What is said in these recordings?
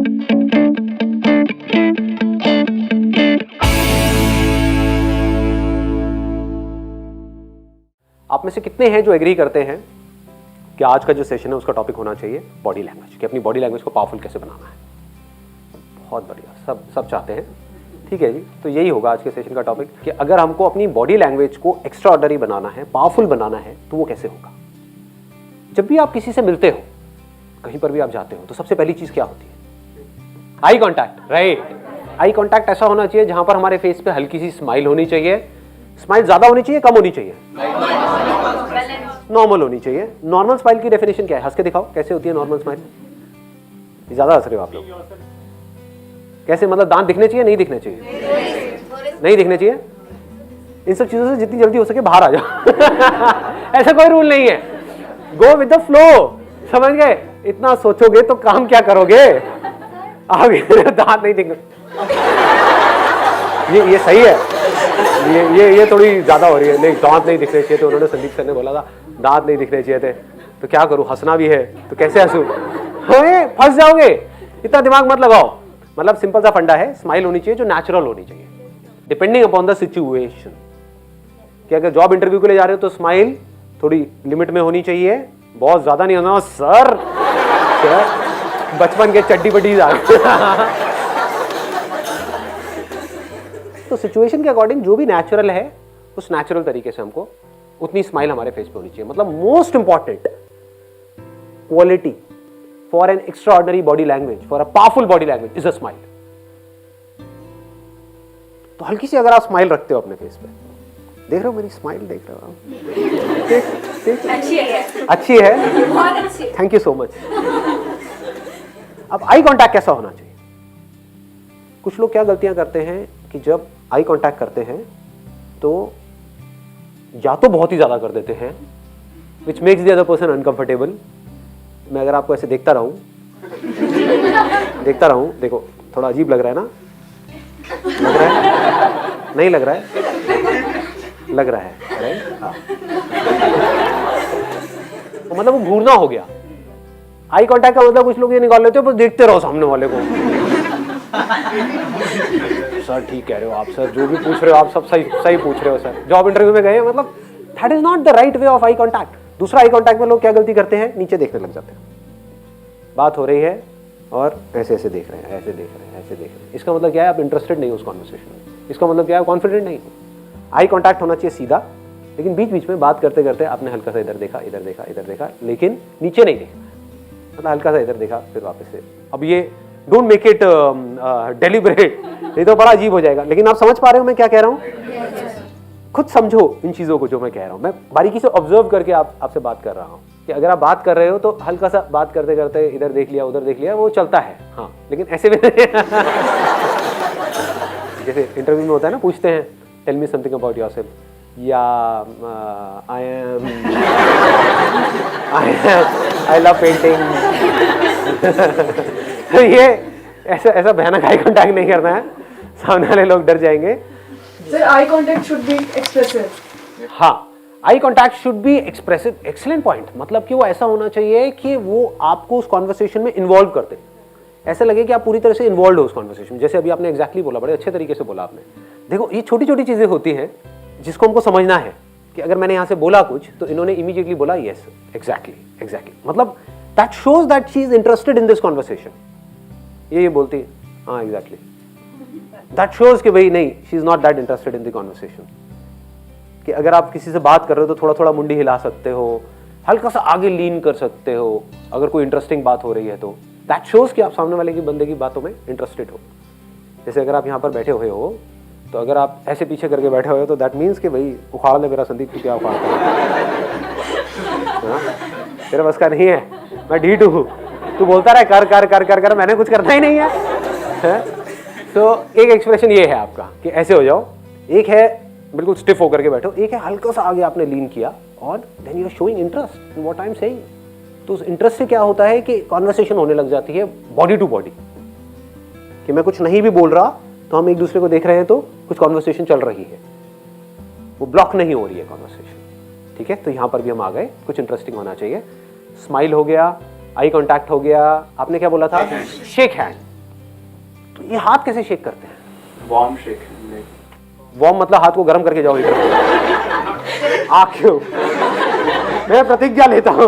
आप में से कितने हैं जो एग्री करते हैं कि आज का जो सेशन है उसका टॉपिक होना चाहिए बॉडी लैंग्वेज, कि अपनी बॉडी लैंग्वेज को पावरफुल कैसे बनाना है? बहुत बढ़िया, सब चाहते हैं। ठीक है जी, तो यही होगा आज के सेशन का टॉपिक कि अगर हमको अपनी बॉडी लैंग्वेज को एक्स्ट्रा ऑर्डिनरी बनाना है, पावरफुल बनाना है, तो वो कैसे होगा? जब भी आप किसी से मिलते हो, कहीं पर भी आप जाते हो, तो सबसे पहली चीज क्या होती है? Eye contact, right. Eye contact ऐसा होना चाहिए जहां पर हमारे फेस पे हल्की सी स्माइल होनी चाहिए। स्माइल ज्यादा होनी चाहिए, कम होनी चाहिए? नॉर्मल होनी चाहिए। नॉर्मल स्माइल की डेफिनेशन क्या है? हंस के दिखाओ, कैसे होती है नॉर्मल स्माइल? ज्यादा हंस रहे हो आप लोग। कैसे, मतलब दांत दिखने चाहिए, नहीं दिखने चाहिए? नहीं दिखने चाहिए। इन सब चीजों से जितनी जल्दी हो सके बाहर आ जाओ। ऐसा कोई रूल नहीं है, गो विद द फ्लो। समझ गए? इतना सोचोगे तो काम क्या करोगे? आगे दांत नहीं दिखने, ये सही है। ये थोड़ी ज्यादा हो रही है। नहीं, दांत नहीं दिखने चाहिए, तो उन्होंने संदीप सर ने बोला था दांत नहीं दिखने चाहिए थे, तो क्या करूं, हंसना भी है तो कैसे हंसूं? फंस जाओगे, इतना दिमाग मत लगाओ। मतलब सिंपल सा फंडा है, स्माइल होनी चाहिए जो नेचुरल होनी चाहिए, डिपेंडिंग अपॉन द सिचुएशन। कि अगर जॉब इंटरव्यू के लिए जा रहे हो तो स्माइल थोड़ी लिमिट में होनी चाहिए, बहुत ज्यादा नहीं होना। सर बचपन के चड्डी बड्डी तो सिचुएशन के अकॉर्डिंग जो भी नेचुरल है उस नेचुरल तरीके से हमको उतनी स्माइल हमारे फेस पे होनी चाहिए। मतलब most important quality for an extra ordinary body language, for a powerful body language is a smile. तो हल्की सी अगर आप स्माइल रखते हो अपने फेस पे, देख रहे हो मेरी स्माइल, देख रहे हो? अच्छी है, थैंक यू सो मच। अब आई कांटेक्ट कैसा होना चाहिए? कुछ लोग क्या गलतियां करते हैं कि जब आई कांटेक्ट करते हैं तो या तो बहुत ही ज्यादा कर देते हैं, which makes the other person uncomfortable. मैं अगर आपको ऐसे देखता रहूं, देखो थोड़ा अजीब लग रहा है ना? लग रहा है? नहीं लग रहा है? लग रहा है, राइट? हाँ। तो मतलब वो घूरना हो गया। आई कांटेक्ट का मतलब कुछ लोग ये निकाल लेते हो, बस देखते रहो सामने वाले को। सर ठीक कह रहे हो आप, सर जो भी पूछ रहे हो आप सब सही पूछ रहे हो सर। जॉब इंटरव्यू में गए, मतलब that is not the right way of eye contact. दूसरा आई कांटेक्ट में लोग क्या गलती करते हैं? नीचे देखने लग जाते हैं। बात हो रही है और ऐसे ऐसे देख रहे हैं, ऐसे देख रहे हैं, ऐसे देख रहे हैं। इसका मतलब क्या है? आप इंटरेस्टेड नहीं हो उस कॉन्वर्सेशन में। इसका मतलब क्या है? कॉन्फिडेंट नहीं। आई कांटेक्ट होना चाहिए सीधा, लेकिन बीच बीच में बात करते करते आपने हल्का सा इधर देखा, इधर देखा, इधर देखा, लेकिन नीचे नहीं देखा। मतलब हल्का सा इधर देखा, फिर वापस से। अब ये डोंट मेक इट डेलिब्रेट, नहीं तो बड़ा अजीब हो जाएगा। लेकिन आप समझ पा रहे हो मैं क्या कह रहा हूँ? खुद समझो इन चीजों को जो मैं कह रहा हूँ। मैं बारीकी से ऑब्जर्व करके आपसे बात कर रहा हूँ कि अगर आप बात कर रहे हो तो हल्का सा बात करते करते इधर देख लिया, उधर देख लिया, वो चलता है। हाँ, लेकिन ऐसे भी जैसे इंटरव्यू में होता है ना, पूछते हैं tell me something about yourself, या आई लव पेंटिंग। ये ऐसा भयानक आई कांटेक्ट नहीं करना है, सामने वाले लोग डर जाएंगे। Sir, eye contact should be expressive. हाँ, eye contact should be expressive. Excellent point. मतलब कि वो ऐसा होना चाहिए कि वो आपको उस कॉन्वर्सेशन में इन्वॉल्व करते, ऐसा लगे कि आप पूरी तरह से इन्वॉल्व हो उस कॉन्वर्सेशन में। जैसे अभी आपने एग्जैक्टली बोला, बड़े अच्छे तरीके से बोला आपने। देखो, ये छोटी छोटी चीजें होती हैं जिसको हमको समझना है कि अगर मैंने यहां से बोला कुछ तो इन्होंने इमीडिएटली बोला यस, एग्जैक्टली। मतलब that shows that she is interested in this conversation. ये बोलती है हाँ एग्जैक्टली, दैट शोज कि भाई नहीं, she is not that interested in the conversation. कि अगर आप किसी से बात कर रहे हो तो थोड़ा थोड़ा मुंडी हिला सकते हो, हल्का सा आगे लीन कर सकते हो अगर कोई इंटरेस्टिंग बात हो रही है तो। दैट शोज कि आप सामने वाले की बंदे की बातों में इंटरेस्टेड हो। जैसे अगर आप यहाँ पर बैठे हुए हो तो अगर आप ऐसे पीछे करके बैठे हुए हो तो दैट मीन्स कि भाई उखाड़ ले मेरा संदीप, तू क्या उखाड़ता है? तेरे बस का नहीं है, मैं ढीठ हूँ, तू बोलता रहे कर कर कर कर कर, मैंने कुछ करना ही नहीं है। तो एक एक्सप्रेशन ये है आपका कि ऐसे हो जाओ, एक है बिल्कुल स्टिफ होकर के बैठो, एक है हल्का सा आगे आपने लीन किया और then you are showing interest in what I am saying. तो उस इंटरेस्ट से क्या होता है कि कॉन्वर्सेशन होने लग जाती है बॉडी टू बॉडी, कि मैं कुछ नहीं भी बोल रहा तो हम एक दूसरे को देख रहे हैं तो कुछ कॉन्वर्सेशन चल रही है, वो ब्लॉक नहीं हो रही है कॉन्वर्सेशन। ठीक है, तो यहां पर भी हम आ गए, कुछ इंटरेस्टिंग होना चाहिए। स्माइल हो गया, आई कांटेक्ट हो गया, आपने क्या बोला था? Shake hand. तो ये हाथ कैसे शेक करते हैं? Warm shake. वार्म मतलब हाथ को गर्म करके जाओ इधर। क्यों? मैं प्रतिज्ञा लेता हूं,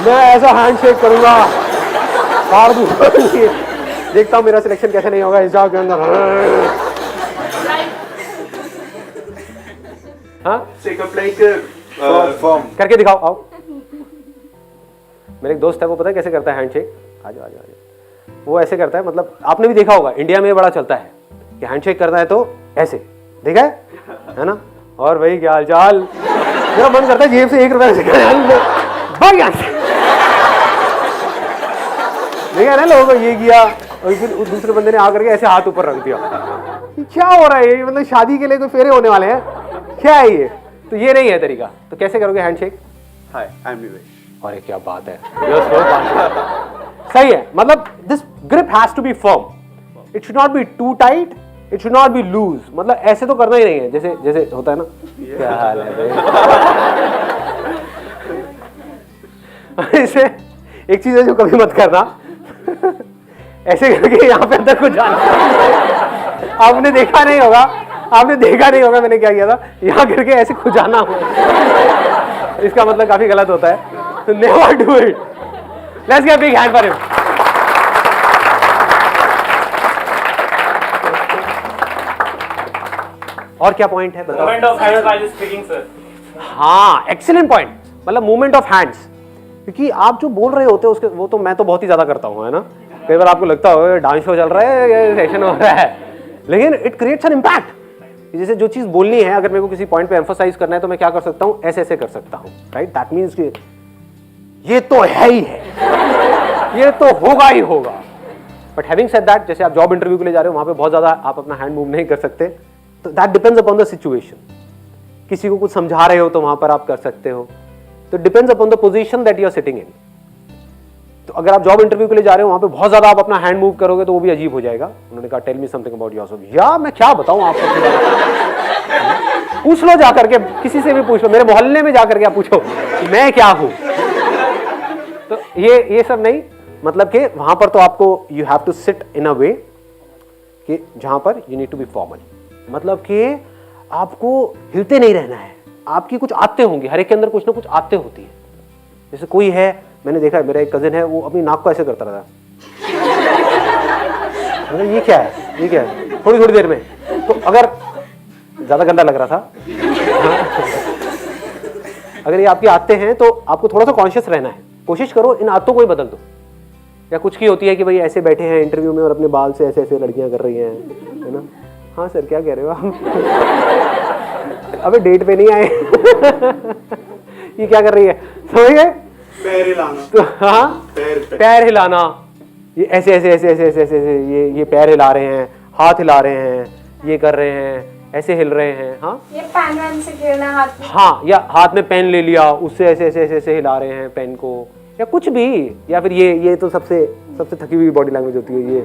मैं ऐसा हैंड शेक करूंगा, फाड़ दूंगा। देखता हूं मेरा सिलेक्शन कैसे नहीं होगा इस जॉब के अंदर। हाँ शेक अप लाइक फॉर्म करके दिखाओ, आओ। मेरे एक दोस्त है, वो पता है कैसे करता है हैंडशेक? आ जाओ आ जाओ आ जाओ। वो ऐसे करता है, मतलब आपने भी देखा होगा, इंडिया में बड़ा चलता है कि हैंडशेक करना है तो ऐसे, देखा है ना? और भाई क्या हाल चाल, मेरा मन करता है जेब से 1 रुपया देखा ना लोगों को ये किया, और फिर उस दूसरे बंदे ने आकर के ऐसे हाथ ऊपर रख दिया। क्या हो रहा है ये? मतलब शादी के लिए कोई फेरे होने वाले हैं क्या है ये? तो ये नहीं है तरीका। तो कैसे करोगे हैंडशेक? हाय आई एम निवेश। अरे क्या बात है, सही है। मतलब this grip has to be firm, it should not be too tight, it should not be loose. मतलब ऐसे तो करना ही नहीं है, जैसे जैसे होता है ना। क्या हाल है भाई? ऐसे एक चीज है जो कभी मत करना, ऐसे करके यहाँ पे अंदर कुछ जाना। आपने देखा नहीं होगा, आपने देखा नहीं होगा मैंने क्या किया था, यहाँ करके ऐसे खुजाना हो, इसका मतलब काफी गलत होता है। Never do it. Let's give big hand for him. और क्या पॉइंट है बताओ? Movement of hands while speaking, sir. हाँ, एक्सीलेंट पॉइंट। मतलब मूवमेंट ऑफ हैंड्स, क्योंकि आप जो बोल रहे होते हो उसके, वो तो मैं तो बहुत ही ज्यादा करता हूँ, है ना? कई बार आपको लगता हो डांस शो चल रहा है, ये सेशन हो रहा है, लेकिन इट क्रिएट्स एन इम्पैक्ट। जैसे जो चीज बोलनी है, अगर मेरे को किसी पॉइंट पे एम्फसाइज करना है तो मैं क्या कर सकता हूँ? ऐसे ऐसे कर सकता हूँ, राइट? दैट मीन्स कि ये तो है ही है, ये तो होगा ही होगा। बट हैविंग सेड दैट, जैसे आप जॉब इंटरव्यू के लिए जा रहे हो, वहां पे बहुत ज्यादा आप अपना हैंड मूव नहीं कर सकते, तो that depends upon the situation. किसी को कुछ समझा रहे हो तो वहां पर आप कर सकते हो, तो depends upon the position that you are sitting in. तो अगर आप जॉब इंटरव्यू के लिए जा रहे हो, वहां पे बहुत ज्यादा आप अपना हैंड मूव करोगे तो वो भी अजीब हो जाएगा। उन्होंने कहा tell me something about yourself. या मैं क्या बताऊं आपको? पूछ लो जाकर के, किसी से भी पूछ लो, मेरे मोहल्ले में जाकर के आप पूछो मैं क्या हूं। तो ये सब नहीं, मतलब कि वहां पर तो आपको you have to sit in a way कि जहां पर you need to be formal. मतलब कि आपको हिलते नहीं रहना है, आपकी कुछ आदतें होंगी, हर एक के अंदर कुछ ना कुछ आदतें होती है। जैसे कोई है, मैंने देखा है, मेरा एक कजिन है, वो अपनी नाक को ऐसे करता रहता है। मतलब ये क्या है, ये क्या है? थोड़ी थोड़ी देर में, तो अगर ज्यादा गंदा लग रहा था अगर ये आपकी आदतें हैं तो आपको थोड़ा सा कॉन्शियस रहना है। कोशिश करो इन आदतों को ही बदल दो। या कुछ की होती है कि भाई ऐसे बैठे हैं इंटरव्यू में और अपने बाल से ऐसे ऐसे लड़कियां कर रही हैं, है ना? हाँ सर, क्या कह रहे हो आप? अबे डेट पे नहीं आए। ये क्या कर रही है, समझ गए? पैर हिलाना। तो हाँ, पैर हिलाना, ये ऐसे ऐसे ऐसे ऐसे ऐसे ऐसे ये पैर हिला रहे हैं, हाथ हिला रहे हैं, ये कर रहे हैं, ऐसे हिल रहे हैं। हाँ, ये पेन वैन से खेलना हाथ में। हाँ, या हाथ में पेन ले लिया, उससे ऐसे ऐसे ऐसे ऐसे हिला रहे हैं पेन को, या कुछ भी। या फिर ये तो सबसे थकी हुई बॉडी लैंग्वेज होती है, ये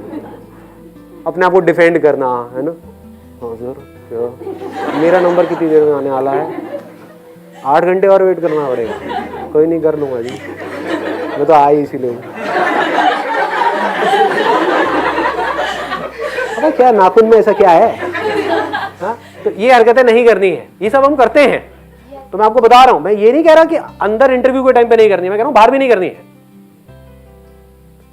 अपने आप को डिफेंड करना, है ना? हाँ सर, क्या मेरा नंबर कितनी देर में आने वाला है? 8 घंटे और वेट करना पड़ेगा। कोई नहीं, कर लूंगा जी, मैं तो आई इसीलिए। अरे क्या नाखून में ऐसा क्या है? हाँ, तो ये हरकतें नहीं करनी है, ये सब हम करते हैं। तो मैं आपको बता रहा हूं, मैं ये नहीं कह रहा कि अंदर इंटरव्यू के टाइम पे नहीं करनी है, मैं कह रहा हूं बाहर भी नहीं करनी है।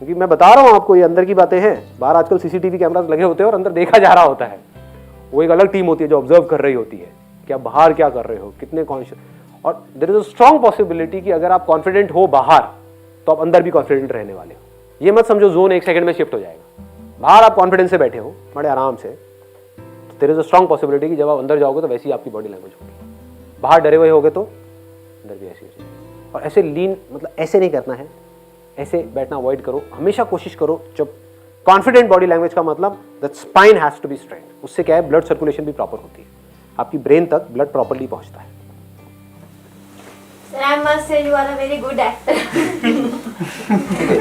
क्योंकि मैं बता रहा हूं आपको, ये अंदर की बातें हैं। बाहर आजकल सीसीटीवी कैमरास लगे होते हैं और अंदर देखा जा रहा होता है। वो एक अलग टीम होती है जो ऑब्जर्व कर रही होती है कि आप बाहर क्या कर रहे हो, कितने कॉन्शियस। और there is a strong possibility कि अगर आप कॉन्फिडेंट हो बाहर, तो आप अंदर भी कॉन्फिडेंट रहने वाले हो। ये मत समझो जोन 1 सेकंड में शिफ्ट हो जाएगा। बाहर आप कॉन्फिडेंस से बैठे हो बड़े आराम से, तो there is a strong possibility कि जब आप अंदर जाओगे तो वैसी आपकी बॉडी लैंग्वेज होगी। बाहर डरे हुए होगे तो अंदर भी ऐसी हो जाएगी। और ऐसे लीन, मतलब ऐसे नहीं करना है, ऐसे बैठना अवॉइड करो। हमेशा कोशिश करो, जब कॉन्फिडेंट बॉडी लैंग्वेज का मतलब that spine has to be straight. उससे क्या है, ब्लड सर्कुलेशन भी प्रॉपर होती है, आपकी ब्रेन तक ब्लड प्रॉपर्ली पहुंचता है। Sir, I must say you are a very good actor.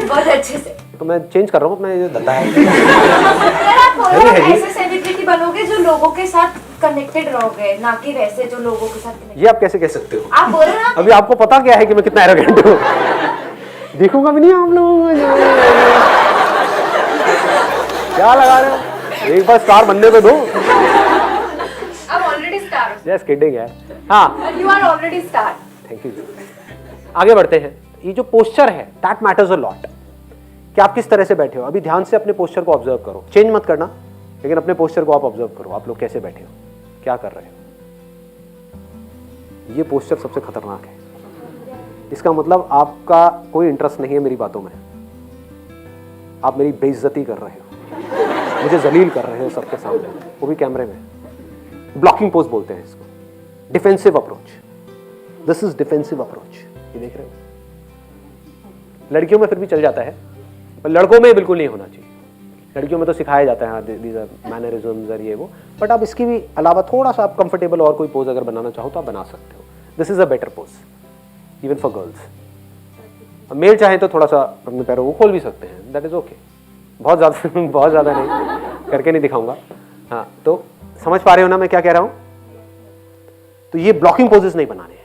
बहुत अच्छे से। तो मैं चेंज कर रहा हूँ अपना ये धंधा है। अगर आप थोड़ा ऐसे सेलिब्रिटी बनोगे जो लोगों के साथ कनेक्टेड रहोगे, ना कि वैसे जो लोगों के साथ connected। ये आप कैसे कह सकते हो? आप बोल रहे हो ना, अभी आपको पता क्या है कि मैं कितना एरोगेंट हूँ? देखूंगा भी नहीं आप लोगों को। क्या लगा रहे हो, एक बार स्टार बनने पे दो। I'm already star. Just kidding है। हाँ, You are already star. Thank you. आगे बढ़ते हैं। ये जो पोस्चर है दैट मैटर्स अ लॉट, कि आप किस तरह से बैठे हो। अभी ध्यान से अपने पोस्चर को ऑब्जर्व करो, चेंज मत करना, लेकिन अपने पोस्चर को आप ऑब्जर्व करो। आप लोग कैसे बैठे हो, क्या कर रहे हो। ये पोस्चर सबसे खतरनाक है। इसका मतलब आपका कोई इंटरेस्ट नहीं है मेरी बातों में, आप मेरी बेइज्जती कर रहे हो, मुझे जलील कर रहे हो सबके सामने, वो भी कैमरे में। ब्लॉकिंग पोज बोलते हैं इसको, defensive approach. This is defensive approach. ये देख रहे हो, लड़कियों में फिर भी चल जाता है, पर लड़कों में बिल्कुल नहीं होना चाहिए। लड़कियों में तो सिखाया जाता है दीज आर मैनरिज्म्स और ये वो, बट आप इसके भी अलावा थोड़ा सा आप कंफर्टेबल और कोई पोज अगर बनाना चाहो तो आप बना सकते हो। This is a better pose even for girls. Male चाहे तो थोड़ा सा अपने पैरों को खोल भी सकते हैं, दैट इज ओके। बहुत ज़्यादा नहीं, करके नहीं दिखाऊंगा। हाँ, तो समझ पा रहे हो ना मैं क्या कह रहा हूँ। तो ये ब्लॉकिंग पोजेस नहीं बनाने हैं,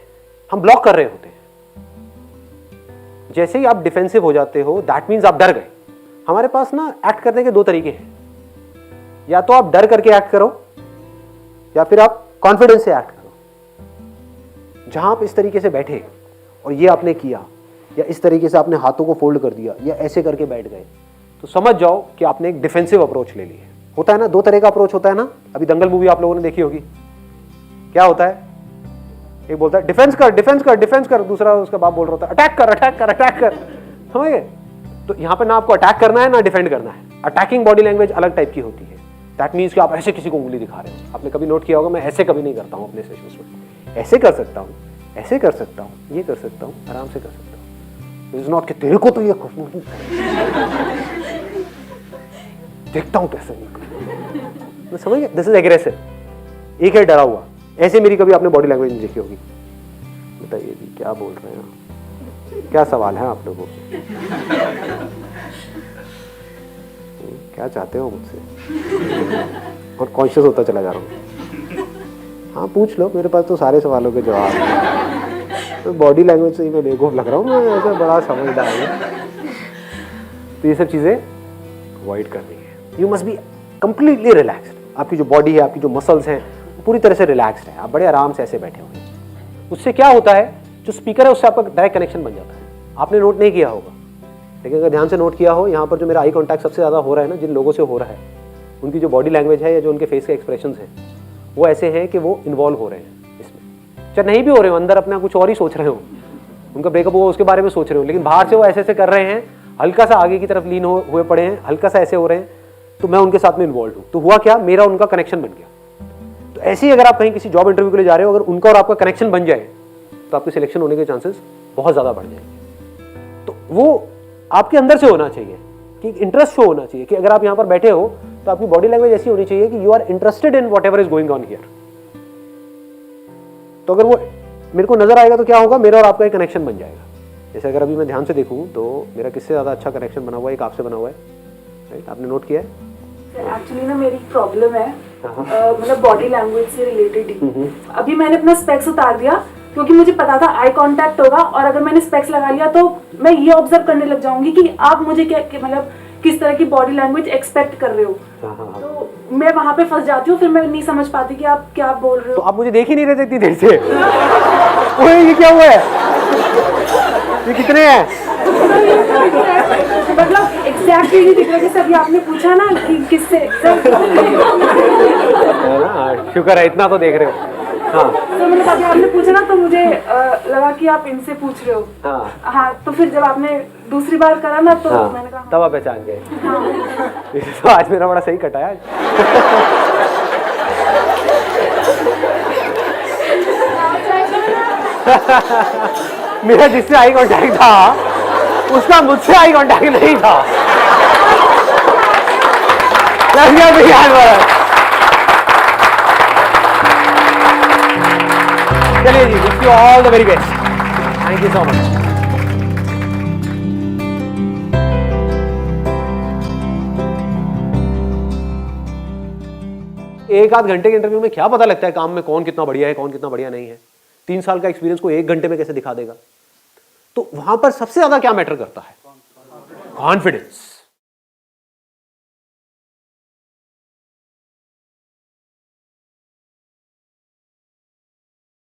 हम ब्लॉक कर रहे होते हैं। जैसे ही आप डिफेंसिव हो जाते हो दैट मीन्स आप डर गए। हमारे पास ना एक्ट करने के दो तरीके हैं, या तो आप डर करके एक्ट करो या फिर आप कॉन्फिडेंस से एक्ट करो। जहां आप इस तरीके से बैठे और ये आपने किया, या इस तरीके से आपने हाथों को फोल्ड कर दिया, या ऐसे करके बैठ गए, तो समझ जाओ कि आपने एक डिफेंसिव अप्रोच ले ली है। होता है ना, दो तरह का अप्रोच होता है ना। अभी दंगल मूवी आप लोगों ने देखी होगी, क्या होता है, एक बोलता है डिफेंस कर डिफेंस कर डिफेंस कर, दूसरा उसका बाप बोल रहा होता है अटैक कर अटैक कर अटैक कर। समझ गए। तो यहाँ पे ना आपको अटैक करना है ना डिफेंड करना है। अटैकिंग बॉडी लैंग्वेज अलग टाइप की होती है। दैट मीन्स कि आप ऐसे किसी को उंगली दिखा रहे हो। आपने कभी नोट किया होगा, मैं ऐसे कभी नहीं करता हूँ अपने सेशंस में। ऐसे कर सकता हूँ, ऐसे कर सकता हूँ, ये कर सकता हूँ, आराम से कर सकता हूँ। इट इज नॉट कि तेरे को तो ये देखता हूँ कैसे मैं, समझ गया। This is aggressive. एक है डरा हुआ, ऐसे मेरी कभी आपने बॉडी लैंग्वेज नहीं देखी होगी। बताइए जी क्या बोल रहे हैं, क्या सवाल है आप लोगों को, क्या चाहते हो मुझसे, और कॉन्शियस होता चला जा रहा हूँ। हाँ पूछ लो, मेरे पास तो सारे सवालों के जवाब हैं। तो बॉडी लैंग्वेज से ही मैं बेवकूफ़ लग रहा हूँ, मैं ऐसा बड़ा समझदार हूँ। तो ये सब चीज़ें अवॉइड करनी है। You must be completely relaxed. आपकी जो बॉडी है, आपकी जो मसल्स हैं, पूरी तरह से रिलैक्स्ड है। आप बड़े आराम से ऐसे बैठे हुए हैं। उससे क्या होता है, जो स्पीकर है उससे आपका डायरेक्ट कनेक्शन बन जाता है। आपने नोट नहीं किया होगा, लेकिन अगर ध्यान से नोट किया हो, यहाँ पर जो मेरा आई कॉन्टैक्ट सबसे ज़्यादा हो रहा है ना, जिन लोगों से हो रहा है, उनकी जो बॉडी लैंग्वेज है या जो उनके फेस के एक्सप्रेशंस हैं, वो ऐसे हैं कि वो इन्वॉल्व हो रहे हैं इसमें। चाहे नहीं भी हो रहे हो, अंदर अपना कुछ और ही सोच रहे हो, उनका ब्रेकअप हुआ उसके बारे में सोच रहे हो, लेकिन बाहर से वो ऐसे ऐसे कर रहे हैं, हल्का सा आगे की तरफ लीन हुए पड़े हैं, हल्का सा ऐसे हो रहे हैं, तो मैं उनके साथ में इन्वॉल्व हूँ। तो हुआ क्या, मेरा उनका कनेक्शन बन गया। तो ऐसे ही अगर आप कहीं किसी जॉब इंटरव्यू के लिए जा रहे हो, अगर उनका और आपका कनेक्शन बन जाए तो आपके सिलेक्शन होने के चांसेस बहुत ज़्यादा बढ़ जाएंगे। तो वो आपके अंदर से होना चाहिए कि इंटरेस्ट शो होना चाहिए कि अगर आप यहाँ पर बैठे हो तो आपकी बॉडी लैंग्वेज ऐसी होनी चाहिए कि you are interested in whatever is going on here. तो अगर वो मेरे को नजर आएगा तो क्या होगा, मेरा और आपका एक कनेक्शन बन जाएगा। जैसे अगर अभी मैं ध्यान से देखूँ तो मेरा किससे ज़्यादा अच्छा कनेक्शन बना हुआ है, एक आपसे बना हुआ है, राइट? आपने नोट किया है? एक्चुअली ना मेरी प्रॉब्लम है, मतलब बॉडी लैंग्वेज से रिलेटेड ही। अभी मैंने अपना स्पेक्स उतार दिया क्योंकि मुझे पता था आई कांटेक्ट होगा, और अगर मैंने स्पेक्स लगा लिया तो मैं ये ऑब्जर्व करने लग जाऊंगी कि आप मुझे क्या मतलब किस तरह की बॉडी लैंग्वेज एक्सपेक्ट कर रहे हो। तो मैं वहां पे फंस जाती हूँ, फिर मैं नहीं समझ पाती कि आप क्या बोल रहे हो। तो आप मुझे देख ही नहीं रहे थे इतनी देर से। ओए ये क्या हुआ है, ये कितने हैं? मतलब एग्जैक्टली नहीं दिख रहा, जैसे अभी आपने पूछा ना कि किससे शुक्र है इतना तो देख रहे हो। हाँ तो मतलब अभी आपने पूछा ना तो मुझे लगा कि आप इनसे पूछ रहे हो। हाँ तो फिर जब आपने दूसरी बार करा ना तो मैंने कहा तब आप पहचान गए। तो आज मेरा बड़ा सही कटा है। मेरा जिससे आई कांटेक्ट था उसका मुझसे आई कांटेक्ट नहीं था। चलिए जी, wish you all the very best. Thank you so much. एक आध घंटे के इंटरव्यू में क्या पता लगता है काम में कौन कितना बढ़िया है, कौन कितना बढ़िया नहीं है। 3 साल का एक्सपीरियंस को 1 घंटे में कैसे दिखा देगा। तो वहां पर सबसे ज्यादा क्या मैटर करता है, कॉन्फिडेंस।